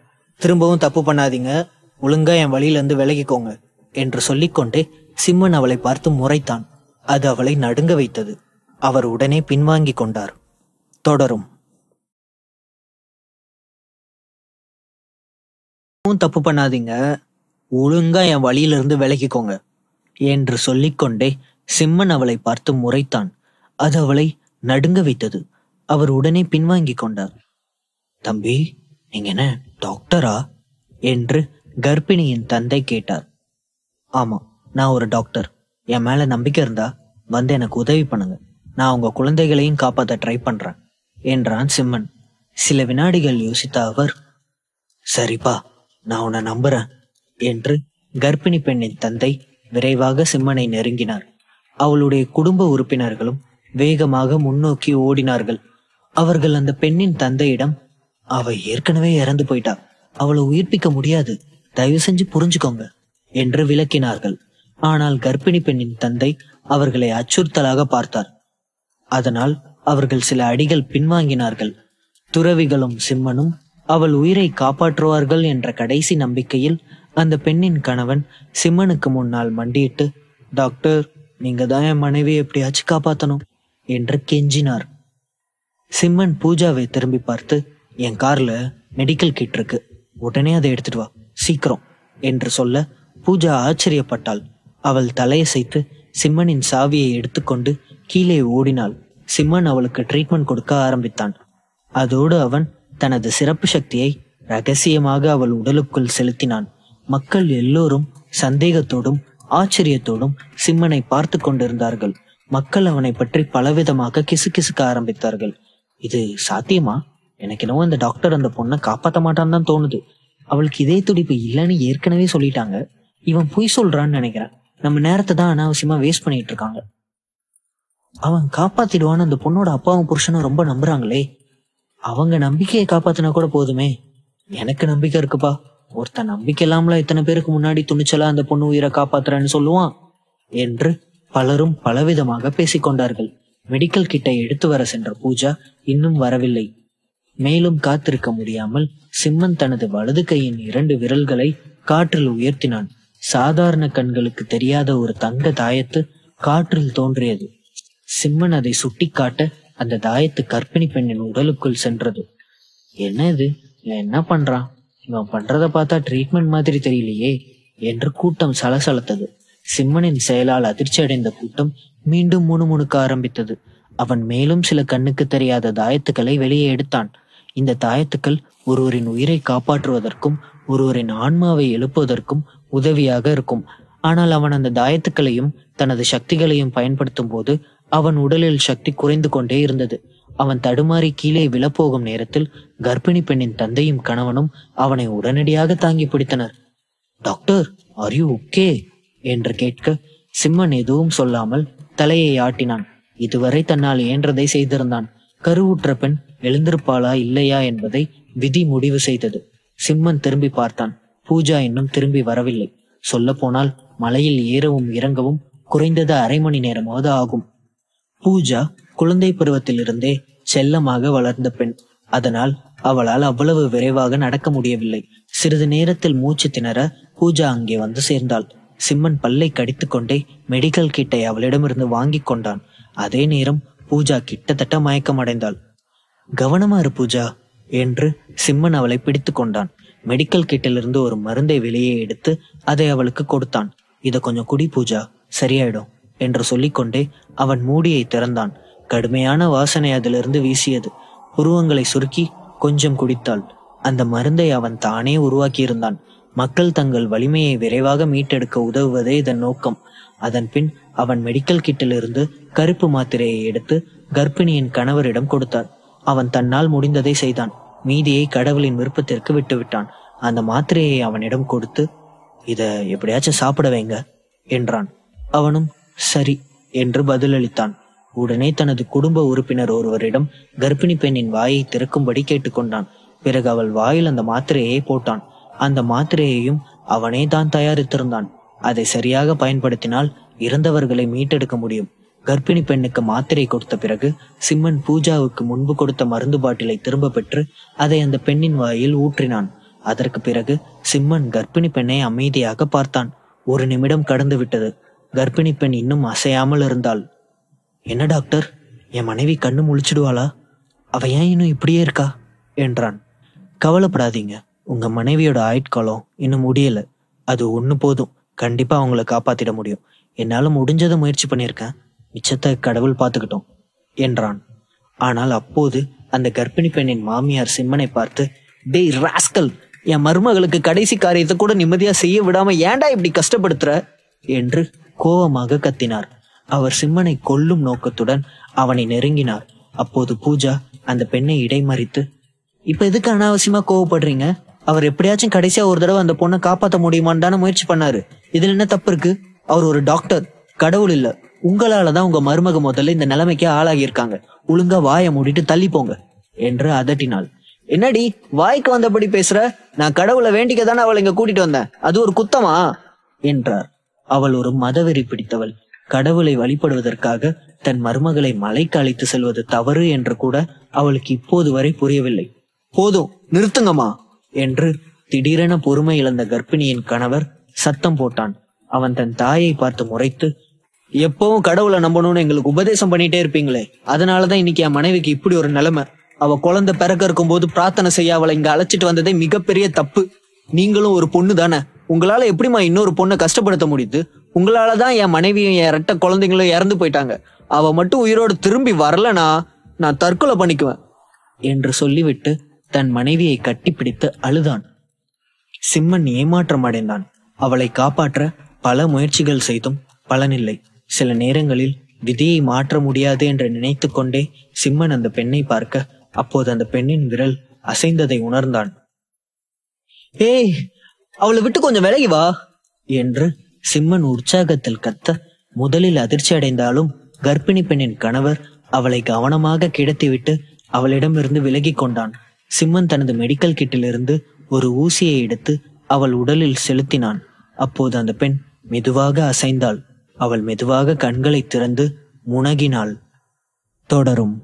திரும்பவும் தப்பு பண்ணாதீங்க, ஒழுங்கா என் வழியிலிருந்து விலகிக்கோங்க என்று சொல்லிக்கொண்டே சிம்மன் அவளை பார்த்து முறைத்தான். அது அவளை நடுங்க வைத்தது. அவர் உடனே பின்வாங்கி கொண்டார். தொடரும். தப்பு பண்ணாதீங்க, ஒழுங்கா என் வழியிலிருந்து விலகிக்கோங்க என்று சொல்லிக்கொண்டே சிம்மன் அவளை பார்த்து முறைத்தான். அது அவளை நடுங்க வைத்தது. அவர் உடனே பின்வாங்கி கொண்டார். தம்பி, நீங்க என்ன டாக்டரா என்று கர்ப்பிணியின் தந்தை கேட்டார். ஆமா, நான் ஒரு டாக்டர். என் மேல நம்பிக்கை இருந்தா வந்து எனக்கு உதவி பண்ணுங்க, நான் உங்க குழந்தைகளையும் காப்பாற்ற ட்ரை பண்றேன் என்றான் சிம்மன். சில வினாடிகள் யோசித்த அவர், சரிப்பா, நான் உன்னை நம்புறேன் என்று கர்ப்பிணி பெண்ணின் தந்தை விரைவாக சிம்மனை நெருங்கினார். அவளுடைய குடும்ப உறுப்பினர்களும் வேகமாக முன்னோக்கி ஓடினார்கள். அவர்கள் அந்த பெண்ணின் தந்தையிடம், அவ ஏற்கனவே இறந்து போயிட்டா, அவளை உயிர்ப்பிக்க முடியாது, தயவு செஞ்சு புரிஞ்சுக்கோங்க என்று விளக்கினார்கள். ஆனால் கர்ப்பிணி பெண்ணின் தந்தை அவர்களை அச்சுறுத்தலாக பார்த்தார். அதனால் அவர்கள் சில அடிகள் பின்வாங்கினார்கள். துறவிகளும் சிம்மனும் அவள் உயிரை காப்பாற்றுவார்கள் என்ற கடைசி நம்பிக்கையில் அந்த பெண்ணின் கணவன் சிம்மனுக்கு முன்னால் மண்டியிட்டு, டாக்டர், நீங்க தான் என் மனைவி எப்படியாச்சும் காப்பாத்தணும் என்று கெஞ்சினார். சிம்மன் பூஜாவை திரும்பி பார்த்து, என் கார்ல மெடிக்கல் கிட் இருக்கு, உடனே அதை எடுத்துட்டு வா, சீக்கிரம் என்று சொல்ல பூஜா ஆச்சரியப்பட்டாள். அவள் தலையசைத்து சிம்மனின் சாவியை எடுத்துக்கொண்டு கீழே ஓடினாள். சிம்மன் அவளுக்கு ட்ரீட்மெண்ட் கொடுக்க ஆரம்பித்தான். அதோடு அவன் தனது சிறப்பு சக்தியை ரகசியமாக அவள் உடலுக்குள் செலுத்தினான். மக்கள் எல்லோரும் சந்தேகத்தோடும் ஆச்சரியத்தோடும் சிம்மனை பார்த்து கொண்டிருந்தார்கள். மக்கள் அவனை பற்றி பலவிதமாக கிசுகிசுக்க ஆரம்பித்தார்கள். இது சாத்தியமா? எனக்கு என்னவோ இந்த டாக்டர் அந்த பொண்ணை காப்பாற்ற மாட்டான்னு தான் தோணுது. அவளுக்கு இதய துடிப்பு இல்லைன்னு ஏற்கனவே சொல்லிட்டாங்க. இவன் பொய் சொல்றான்னு நினைக்கிறேன். நம்ம நேரத்தை தான் அனாவசியமா வேஸ்ட் பண்ணிட்டு இருக்காங்க. அவன் காப்பாத்திடுவான்னு அந்த பொண்ணோட அப்பாவும் புருஷனும் ரொம்ப நம்புறாங்களே. அவங்க நம்பிக்கையை காப்பாத்தினா கூட போதுமே. எனக்கு நம்பிக்கை இருக்குப்பா. ஒருத்தன் நம்பிக்கை இல்லாமல இத்தனை பேருக்கு முன்னாடி துணிச்சலா அந்த பொண்ணு உயிரை காப்பாத்துறேன்னு சொல்லுவான் என்று பலரும் பலவிதமாக பேசிக்கொண்டார்கள். மெடிக்கல் கிட்டை எடுத்து வர சென்ற பூஜா இன்னும் வரவில்லை. மேலும் காத்திருக்க முடியாமல் சிம்மன் தனது வலது கையின் 2 விரல்களை காற்றில் உயர்த்தினான். சாதாரண கண்களுக்கு தெரியாத ஒரு தங்க தாயத்து காற்றில் தோன்றியது. சிம்மன் அதை சுட்டி காட்ட அந்த தாயத்து கர்ப்பிணி பெண்ணின் உடலுக்குள் சென்றது. என்ன இது, இவன் என்ன பண்றான்? இவன் பண்றத பார்த்தா ட்ரீட்மெண்ட் மாதிரி தெரியலையே என்று கூட்டம் சலசலத்தது. சிம்மனின் செயலால் அதிர்ச்சி அடைந்த கூட்டம் மீண்டும் முணுமுணுக்க ஆரம்பித்தது. அவன் மேலும் சில கண்ணுக்கு தெரியாத தாயத்துக்களை வெளியே எடுத்தான். இந்த தாயத்துக்கள் ஒருவரின் உயிரை காப்பாற்றுவதற்கும் ஒருவரின் ஆன்மாவை எழுப்புவதற்கும் உதவியாக இருக்கும். ஆனால் அவன் அந்த தாயத்துக்களையும் தனது சக்திகளையும் பயன்படுத்தும் போது அவன் உடலில் சக்தி குறைந்து கொண்டே இருந்தது. அவன் தடுமாறி கீழே விழப்போகும் நேரத்தில் கர்ப்பிணி பெண்ணின் தந்தையும் கணவனும் அவனை உடனடியாக தாங்கி பிடித்தனர். டாக்டர், ஆர் யூ ஓகே என்று கேட்க சிம்மன் எதுவும் சொல்லாமல் தலையை ஆட்டினான். இதுவரை தன்னால் இயன்றதை செய்திருந்தான். கருவுற்ற பெண் எழுந்திருப்பாளா இல்லையா என்பதை விதி முடிவு செய்தது. சிம்மன் திரும்பி பார்த்தான். பூஜா இன்னும் திரும்பி வரவில்லை. சொல்ல போனால் மலையில் ஏறவும் இறங்கவும் குறைந்தது அரை மணி நேரமாவது ஆகும். பூஜா குழந்தை பருவத்திலிருந்தே செல்லமாக வளர்ந்த பெண். அதனால் அவளால் அவ்வளவு விரைவாக நடக்க முடியவில்லை. சிறிது நேரத்தில் மூச்சு திணற பூஜா அங்கே வந்து சேர்ந்தாள். சிம்மன் பல்லை கடித்து கொண்டே மெடிக்கல் கிட்டை அவளிடமிருந்து வாங்கி கொண்டான். அதே நேரம் பூஜா கிட்டத்தட்ட மயக்கமடைந்தாள். கவனமா இரு பூஜா என்று சிம்மன் அவளை பிடித்து கொண்டான். மெடிக்கல் கிட்டிலிருந்து ஒரு மருந்தை வெளியே எடுத்து அதை அவளுக்கு கொடுத்தான். இதை கொஞ்சம் குடி பூஜா, சரியாயிடும் என்று சொல்லிக்கொண்டே அவன் மூடியை திறந்தான். கடுமையான வாசனை அதிலிருந்து வீசியது. புருவங்களை சுருக்கி கொஞ்சம் குடித்தாள். அந்த மருந்தை அவன் தானே உருவாக்கியிருந்தான். மக்கள் தங்கள் வலிமையை விரைவாக மீட்டெடுக்க உதவுவதே இதன் நோக்கம். அதன் பின் அவன் மெடிக்கல் கிட்டிலிருந்து கருப்பு மாத்திரையை எடுத்து கர்ப்பிணியின் கணவரிடம் கொடுத்தார். அவன் தன்னால் முடிந்ததை செய்தான். மீதியை கடவுளின் விருப்பத்திற்கு விட்டுவிட்டான். அந்த மாத்திரையை அவனிடம் கொடுத்து, இத எப்படியாச்சும் சாப்பிட வைங்க என்றான். அவனும் சரி என்று பதிலளித்தான். உடனே தனது குடும்ப உறுப்பினர் ஒருவரிடம் கர்ப்பிணி பெண்ணின் வாயை திறக்கும்படி கேட்டுக்கொண்டான். பிறகு அவள் வாயில் அந்த மாத்திரையை போட்டான். அந்த மாத்திரையையும் அவனே தான் தயாரித்திருந்தான். அதை சரியாக பயன்படுத்தினால் இறந்தவர்களை மீட்டெடுக்க முடியும். கர்ப்பிணி பெண்ணுக்கு மாத்திரை கொடுத்த பிறகு சிம்மன் பூஜாவுக்கு முன்பு கொடுத்த மருந்து பாட்டிலை திரும்ப பெற்று அதை அந்த பெண்ணின் வாயில் ஊற்றினான். அதற்கு பிறகு சிம்மன் கர்ப்பிணி பெண்ணை அமைதியாக பார்த்தான். 1 நிமிடம் கடந்து விட்டது. கர்ப்பிணி பெண் இன்னும் அசையாமல் இருந்தாள். என்ன டாக்டர், என் மனைவி கண்ணு முழிச்சிடுவாளா? அவ ஏன் இன்னும் இப்படியே இருக்கா என்றான். கவலைப்படாதீங்க, உங்க மனைவியோட ஆயுட்காலம் இன்னும் முடியல. அது ஒண்ணு போதும், கண்டிப்பா அவங்கள காப்பாத்திட முடியும். என்னால முடிஞ்சதை முயற்சி பண்ணியிருக்கேன், மிச்சத்தை கடவுள் பார்த்துக்கிட்டோம் என்றான். ஆனால் அப்போது அந்த கர்ப்பிணி பெண்ணின் மாமியார் சிம்மனை பார்த்து, டேய் ராஸ்கல், என் மருமகளுக்கு கடைசி காரியத்தை கூட நிம்மதியா செய்ய விடாம ஏன்டா இப்படி கஷ்டப்படுத்துற என்று கோபமாக கத்தினார். அவர் சிம்மனை கொல்லும் நோக்கத்துடன் அவனை நெருங்கினார். அப்போது பூஜா அந்த பெண்ணை இடைமறித்து, இப்ப எதுக்கு அனாவசியமா கோவப்படுறீங்க? அவர் எப்படியாச்சும் கடைசியா ஒரு தடவை அந்த பொண்ணை காப்பாற்ற முடியுமான்னு தானே முயற்சி பண்ணாரு. இதுல என்ன தப்பு இருக்கு? அவர் ஒரு டாக்டர், கடவுள் இல்ல. உங்களாலதான் உங்க மருமக முதல்ல இந்த நிலைமைக்கு ஆளாகி இருக்காங்க. ஒழுங்கா வாயை மூடிட்டு தள்ளி போங்க என்று அதட்டினாள். என்னடி வாய்க்கு வந்தபடி பேசுற? நான் கடவுளை வேண்டிக்க தானே அவளை இங்க கூட்டிட்டு வந்தேன். அது ஒரு குத்தமா என்றார். அவள் ஒரு மதவெறி பிடித்தவள். கடவுளை வழிபடுவதற்காக தன் மருமகளை மலைக்கு அழைத்து செல்வது தவறு என்று கூட அவளுக்கு இப்போது வரை புரியவில்லை. போதும் நிறுத்துங்கம்மா என்று திடீரென பொறுமை இழந்த கர்ப்பிணியின் கணவர் சத்தம் போட்டான். அவன் தன் தாயை பார்த்து முறைத்து, எப்பவும் கடவுளை நம்பணும்னு எங்களுக்கு உபதேசம் பண்ணிட்டே இருப்பீங்களே, அதனாலதான் இன்னைக்கு என் மனைவிக்கு இப்படி ஒரு நிலைமை. அவ குழந்தை பிறக்க இருக்கும் போது பிரார்த்தனை செய்ய அவளை இங்க அழைச்சிட்டு வந்ததே மிகப்பெரிய தப்பு. நீங்களும் ஒரு பொண்ணு தானே, உங்களால எப்படிமா இன்னொரு பொண்ணை கஷ்டப்படுத்த முடியுது? உங்களாலதான் என் மனைவியும் என் ரெட்ட குழந்தைங்களும் இறந்து போயிட்டாங்க. அவ மட்டும் உயிரோடு திரும்பி வரலனா நான் தற்கொலை பண்ணிக்குவேன் என்று சொல்லிவிட்டு தன் மனைவியை கட்டிப்பிடித்து அழுதான். சிம்மன் ஏமாற்றம் அடைந்தான். அவளை காப்பாற்ற பல முயற்சிகள் செய்தும் பலனில்லை. சில நேரங்களில் விதியை மாற்ற முடியாது என்று நினைத்து கொண்டே சிம்மன் அந்த பெண்ணை பார்க்க, அப்போது அந்த பெண்ணின் விரல் அசைந்ததை உணர்ந்தான். ஏய், அவளை விட்டு கொஞ்சம் விலகி வா என்று சிம்மன் உற்சாகத்தில் கத்த, முதலில் அதிர்ச்சி அடைந்தாலும் கர்ப்பிணி பெண்ணின் கணவர் அவளை கவனமாக கிடத்திவிட்டு அவளிடமிருந்து விலகி கொண்டான். சிம்மன் தனது மெடிக்கல் கிட்டிலிருந்து ஒரு ஊசியை எடுத்து அவள் உடலில் செலுத்தினான். அப்போது அந்த பெண் மெதுவாக அசைந்தாள். அவள் மெதுவாக கண்களை திறந்து முனகினாள். தொடரும்.